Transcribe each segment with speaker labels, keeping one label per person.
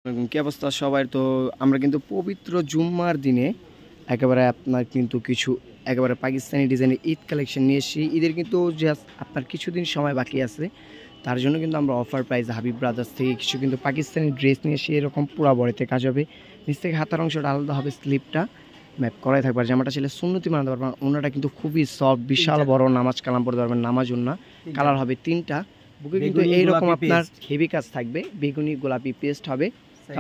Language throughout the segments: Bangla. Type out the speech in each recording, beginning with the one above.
Speaker 1: কি অবস্থা সবার? তো আমরা কিন্তু পবিত্র জুম্মার দিনে একেবারে আপনার কিন্তু কিছু একেবারে পাকিস্তানি ডিজাইনের ঈদ কালেকশন নিয়ে এসেছি। ঈদের কিন্তু জাস্ট আপনার কিছুদিন সময় বাকি আছে, তার জন্য কিন্তু আমরা অফার প্রাইস হাবিব ব্রাদার্স থেকে কিছু কিন্তু পাকিস্তানি ড্রেস নিয়ে এসে এরকম পুরা বডিতে কাজ হবে। নিচ থেকে হাতার অংশটা আলাদা হবে, স্লিপটা ম্যাপ করাই থাকবে। আর জামাটা ছেলে সুন্নতি বানাতে পারবেন। ওনাটা কিন্তু খুবই সফট, বিশাল বড়, নামাজ কালাম পড়তে পারবেন। নামাজ ওন্না কালার হবে তিনটা, বুকে কিন্তু এইরকম আপনার হেভি কাজ থাকবে, বেগুনি গোলাপি পেস্ট হবে।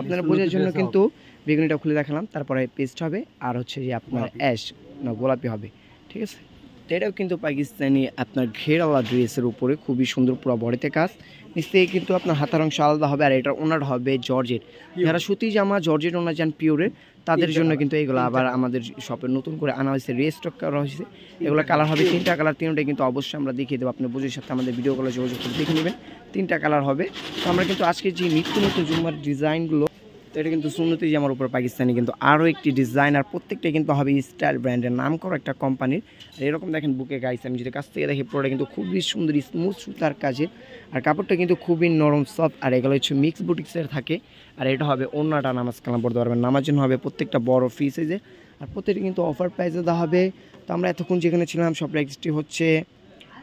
Speaker 1: আপনারা বোঝার জন্য কিন্তু বেগুনিটা খুলে দেখালাম, তারপরে পেস্ট হবে আর হচ্ছে যে আপনার অ্যাশ না গোলাপি হবে, ঠিক আছে। তো এটাও কিন্তু পাকিস্তানি আপনার ঘেরাওয়ালা ড্রেসের উপরে খুবই সুন্দর, পুরো বডিতে কাজ। নিচ থেকে কিন্তু আপনার হাতার অংশ আলাদা হবে। আর এটার ওনার হবে জর্জেট। যারা সুতি জামা জর্জেট ওনার যান পিওরের, তাদের জন্য কিন্তু এগুলো আবার আমাদের শপে নতুন করে আনা হয়েছে, রিস্টক করা হয়েছে। এগুলো কালার হবে তিনটা কালার, তিনটাই কিন্তু অবশ্যই আমরা দেখিয়ে দেবো। আপনি বুঝের সাথে আমাদের ভিডিওগুলো যোগাযোগ করে দেখে নেবেন, তিনটা কালার হবে। তো আমরা কিন্তু আজকে যে নিত্য নতুন জুম্মার ডিজাইনগুলো, তো এটা কিন্তু সুন্নতি জামার উপর পাকিস্তানি কিন্তু আরও একটি ডিজাইন, আর প্রত্যেকটাই কিন্তু হবে স্টাইল ব্র্যান্ডের নাম করা একটা কোম্পানির। আর এরকম দেখেন বুকে গাইছে, আমি যদি কাছ থেকে দেখি পুরোটা কিন্তু খুবই সুন্দর স্মুথ সুতার কাজের, আর কাপড়টা কিন্তু খুবই নরম সফট। আর এগুলো হচ্ছে মিক্স বুটিক্সের থাকে। আর এটা হবে ওন্নাটা নামাজ কালাম পড়তে পারবেন, নামার জন্য হবে প্রত্যেকটা বড় ফ্রি সাইজে। আর প্রত্যেকটা কিন্তু অফার প্রাইসে দেওয়া হবে। তো আমরা এতক্ষণ যেখানে ছিলাম সব প্রাইসটি হচ্ছে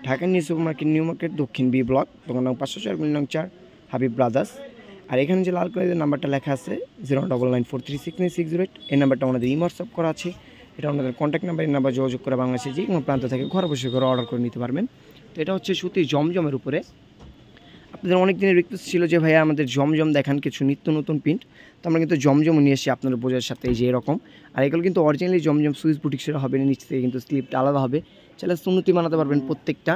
Speaker 1: Dhaka new super market, new market, দক্ষিণ বি ব্লক, দোকান নং 504 বিল্ডিং নং 4, হাবিব ব্রাদার্স। আর এখানে যে লাল কালারের নাম্বারটা লেখা আছে 09943699608, এই নাম্বারটা আমাদের হোয়াটসঅ্যাপ করা আছে। এটা আমাদের কন্ট্যাক্ট নাম্বার, এই নাম্বার যোগাযোগ করে বাংলাদেশে যে কোনো প্রান্ত থেকে ঘরে বসে করে অর্ডার করে নিতে পারবেন। তো এটা হচ্ছে সুতি জমজমের উপরে। আপনাদের অনেক দিনের রিকোয়েস্ট ছিল যে ভাইয়া আমাদের জমজম দেখান কিছু নিত্য নতুন প্রিন্ট। তো আমরা কিন্তু জমজমও নিয়ে এসেছি আপনাদের বোঝার সাথে, এই যে এরকম। আর এগুলো কিন্তু অরিজিনালি জমজম সুইস বুটিক্সের হবে, নিচ থেকে কিন্তু স্লিপটা আলাদা হবে। চাইলে সুন্নতি বানাতে পারবেন প্রত্যেকটা।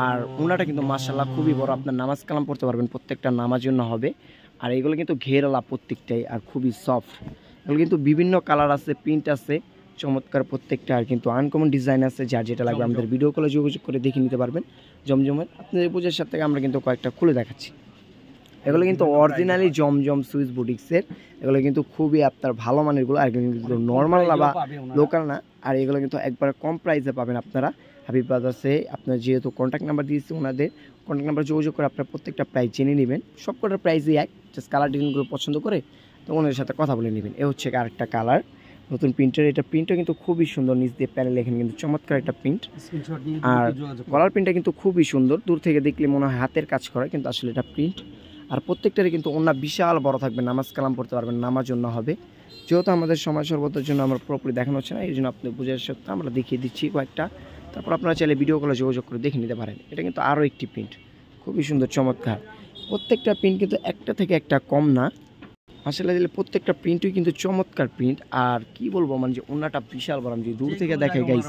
Speaker 1: আর ওনাটা কিন্তু মাশাআল্লাহ খুবই বড়, আপনার নামাজ কালাম পড়তে পারবেন, প্রত্যেকটা নামাজ জন্য হবে। আর এগুলো কিন্তু ঘেরালা প্রত্যেকটাই, আর খুবই সফট। এগুলো কিন্তু বিভিন্ন কালার আছে, প্রিন্ট আছে, চমৎকার প্রত্যেকটা। আর কিন্তু আনকমন ডিজাইন আছে, যার যেটা লাগবে আমাদের ভিডিও কলে যোগাযোগ করে দেখে নিতে পারবেন। জমজমের আপনাদের বোঝার সাথে আমরা কিন্তু কয়েকটা খুলে দেখাচ্ছি। এগুলো কিন্তু অরিজিনালি জমজম সুইস বুটিক্সের, এগুলো কিন্তু খুবই আপনার ভালো মানেরগুলো, আর কিন্তু নর্মাল না বা লোকাল না। আর এগুলো কিন্তু একবার কম প্রাইসে পাবেন আপনারা হাবিব ব্রাদার্সে। আপনার যেহেতু কন্ট্যাক্ট নাম্বার দিয়েছি, ওনাদের কন্ট্যাক্ট নাম্বার যোগাযোগ করে আপনারা প্রত্যেকটা প্রাইস জেনে নেবেন। সব কটার প্রাইসই এক, জাস্ট কালার ডিজাইনগুলো পছন্দ করে তো ওনাদের সাথে কথা বলে নেবেন। এ হচ্ছে আরেকটা কালার নতুন প্রিন্টের, এটা প্রিন্টটা কিন্তু খুবই সুন্দর, নিচ দিয়ে প্যানেল এখানে কিন্তু চমৎকার একটা প্রিন্ট। আর গলার প্রিন্টটা কিন্তু খুবই সুন্দর, দূর থেকে দেখলে মনে হয় হাতের কাজ করা, কিন্তু আসলে এটা প্রিন্ট। আর প্রত্যেকটারই কিন্তু ওন্না বিশাল বড় থাকবে, নামাজ কালাম পড়তে পারবেন, নামার জন্য হবে। যেহেতু আমাদের সময় সর্বতার জন্য আমরা পুরোপুরি দেখানো হচ্ছে না, এই জন্য আপনি বুঝে সত্ত্বে আমরা দেখিয়ে দিচ্ছি কয়েকটা। তারপর আপনারা চাইলে ভিডিও কলে যোগাযোগ করে দেখে নিতে পারেন। এটা কিন্তু আরও একটি প্রিন্ট, খুবই সুন্দর চমৎকার। প্রত্যেকটা প্রিন্ট কিন্তু একটা থেকে একটা কম না, আসলে দিলে প্রত্যেকটা প্রিন্টই কিন্তু চমৎকার প্রিন্ট। আর কি বলবো, মানে যে ওন্নাটা বিশাল বড়, আমি যে দূর থেকে দেখাই গাইস,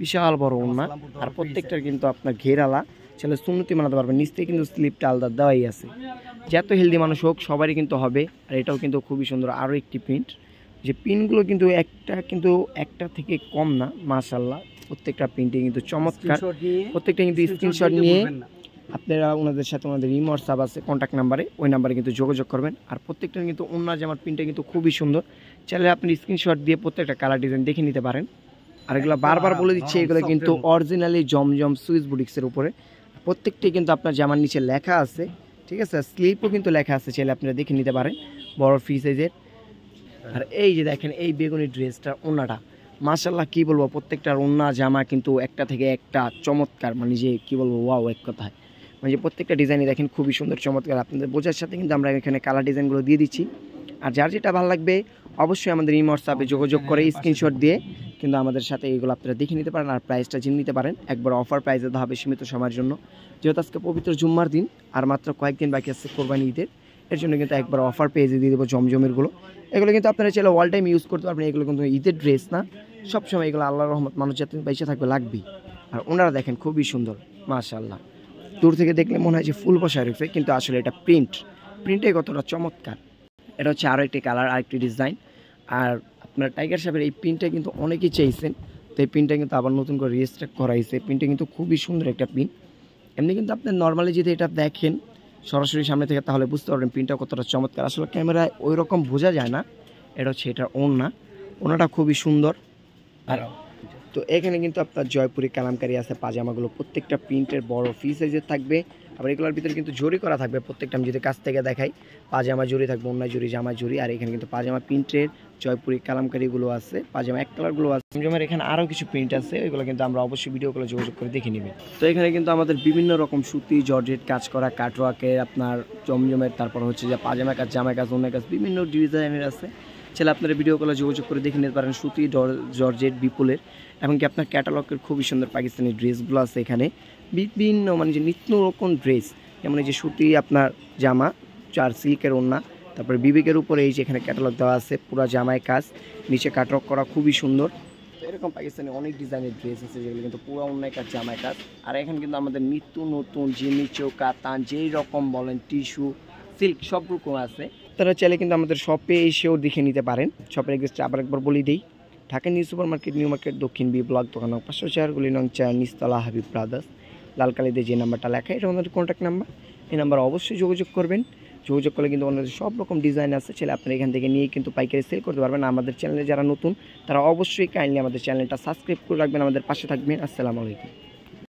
Speaker 1: বিশাল বড় ওন্না। আর প্রত্যেকটার কিন্তু আপনার ঘেরালা, ছেলে সুন্নতি বানাতে পারবেন। নিচ থেকে কিন্তু স্লিপটা আলাদা দেওয়াই আছে, যে এত হেলদি মানুষ হোক সবারই কিন্তু হবে। আর এটাও কিন্তু খুবই সুন্দর, আরও একটি প্রিন্ট। যে প্রিন্টগুলো কিন্তু একটা থেকে কম না, মাশাআল্লাহ প্রত্যেকটা প্রিন্টে কিন্তু চমৎকার। প্রত্যেকটা কিন্তু স্ক্রিনশট নিয়ে আপনারা ওনাদের সাথে, ওনাদের হোয়াটসঅ্যাপ আছে কন্ট্যাক্ট নাম্বারে, ওই নাম্বারে কিন্তু যোগাযোগ করবেন। আর প্রত্যেকটা কিন্তু ওনার জামার প্রিন্টটা কিন্তু খুবই সুন্দর, চাইলে আপনি স্ক্রিনশট দিয়ে প্রত্যেকটা কালার ডিজাইন দেখে নিতে পারেন। আর এগুলো বারবার বলে দিচ্ছি, এগুলো কিন্তু অরিজিনালি জমজম সুইস বুটিক্সের উপরে। প্রত্যেকটি কিন্তু আপনার জামার নিচে লেখা আছে, ঠিক আছে, স্লিপও কিন্তু লেখা আছে, চাইলে আপনারা দেখে নিতে পারেন, বড় ফ্রি সাইজের। আর এই যে দেখেন এই বেগুনি ড্রেসটার ওন্নাটা মাশাআল্লাহ কি বলবো, প্রত্যেকটার ওন্না জামা কিন্তু একটা থেকে একটা চমৎকার, মানে যে কি বলবো ওয়াও এক কথায়। মানে যে প্রত্যেকটা ডিজাইনই দেখেন খুবই সুন্দর চমৎকার। আপনাদের বোঝার সাথে কিন্তু আমরা এখানে কালার ডিজাইনগুলো দিয়ে দিচ্ছি। আর যার যেটা ভালো লাগবে অবশ্যই আমাদের হোয়াটসঅ্যাপে যোগাযোগ করে স্ক্রিনশট দিয়ে কিন্তু আমাদের সাথে এগুলো আপনারা দেখে নিতে পারেন, আর প্রাইসটা জেনে নিতে পারেন। একবার অফার প্রাইসে দেওয়া হবে সীমিত সময়ের জন্য, যেহেতু আজকে পবিত্র জুম্মার দিন আর মাত্র কয়েকদিন বাকি আছে কোরবানি ঈদের, এর জন্য কিন্তু একবার অফার পেজে দিয়ে দেবো জমজমেরগুলো। এগুলো কিন্তু আপনারা চাইলে অল টাইম ইউজ করতে পারবেন, এগুলো কিন্তু ঈদের ড্রেস না, সবসময় এগুলো আল্লাহর রহমত মানুষ যাতে বেঁচে থাকবে লাগবেই। আর ওনারা দেখেন খুবই সুন্দর মাশাআল্লাহ, দূর থেকে দেখলে মনে হয় যে ফুল বসায় রয়েছে, কিন্তু আসলে এটা প্রিন্টে কতটা চমৎকার। এটা হচ্ছে আরও একটি কালার, আরেকটি ডিজাইন। আর আপনার টাইগার শেপের এই প্রিন্টটা কিন্তু অনেকেই চাইছেন, তো এই প্রিন্টটা কিন্তু আবার নতুন করে রিস্টক করা হয়েছে। প্রিন্টটা কিন্তু খুবই সুন্দর একটা প্রিন্ট। এমনি কিন্তু আপনি নর্মালি যদি এটা দেখেন সরাসরি সামনে থেকে, তাহলে বুঝতে পারবেন প্রিন্টটা কতটা চমৎকার। আসলে ক্যামেরায় ওই রকম বোঝা যায় না। এটা হচ্ছে এটার ওড়নাটা খুবই সুন্দর। আর তো এখানে কিন্তু আপনার জয়পুরি কালামকারি আছে, পাজামাগুলো প্রত্যেকটা প্রিন্টের বড় ফ্রি সাইজের থাকবে। আবার এগুলোর ভিতরে কিন্তু জরি করা থাকবে প্রত্যেকটা, আমি যদি কাছ থেকে দেখাই, পাজামা জরি থাকবে, অন্য জরি, জামা জরি, আর এখানে কিন্তু পাজামা প্রিন্টের জয়পুরি কালামকারিগুলো আছে, পাজামা এক কালারগুলো আছে। জমজমের এখানে আরও কিছু প্রিন্ট আছে, এগুলো কিন্তু আমরা অবশ্যই ভিডিও কলে যোগাযোগ করে দেখে নেবেন। তো এখানে কিন্তু আমাদের বিভিন্ন রকম সুতি জর্জেট কাজ করা, কাটওয়ার্কের আপনার জমজমের, তারপর হচ্ছে যে পাজামা কাজ, জামা কাজ, অন্য কাজ, বিভিন্ন ডিজাইনের আছে। চাইলে আপনারা ভিডিও কলে যোগাযোগ করে দেখে নিতে পারেন সুতি জর্জেট বিপুলের। এমনকি আপনার ক্যাটালগের খুবই সুন্দর পাকিস্তানি ড্রেসগুলো আছে এখানে, বিভিন্ন মানে যে নিত্য রকম ড্রেস, যেমন এই যে সুতি আপনার জামা, চার সিল্কের ওড়না, তারপরে বিবেকের উপরে এই যে এখানে ক্যাটালগ দেওয়া আছে, পুরো জামায় কাজ, নিচে কাটওয়ার্ক করা, খুবই সুন্দর। তো এরকম পাকিস্তানি অনেক ডিজাইনের ড্রেস আছে যেগুলো কিন্তু পুরো অন্যায় কাজ, জামায় কাজ। আর এখানে কিন্তু আমাদের নিত্য নতুন জিমি চৌকা, তান, যেই রকম বলেন, টিস্যু, সিল্ক, সব রকম আছে। তারা চাইলে কিন্তু আমাদের শপে এসেও দেখে নিতে পারেন। শপের এড্রেসটা আবার একবার বলে দিই, Dhaka new super market, new market, দক্ষিণ বি ব্লক, দোকান নং 504, গলি নং 4, নিচতলা, হাবিব ব্রাদার্স। লালকালিতে যে নাম্বারটা লেখা, এটা আমাদের কন্ট্যাক্ট নাম্বার। এই নাম্বার অবশ্যই যোগাযোগ করবেন। যোগাযোগ করলে কিন্তু আমাদের সব রকম ডিজাইন আছে, ছেলে আপনারা এখান থেকে নিয়ে কিন্তু পাইকারি সেল করতে পারবেন। আমাদের চ্যানেলে যারা নতুন তারা অবশ্যই কাইন্ডলি আমাদের চ্যানেলটা সাবস্ক্রাইব করে রাখবেন, আমাদের পাশে থাকবেন। আসসালামু আলাইকুম।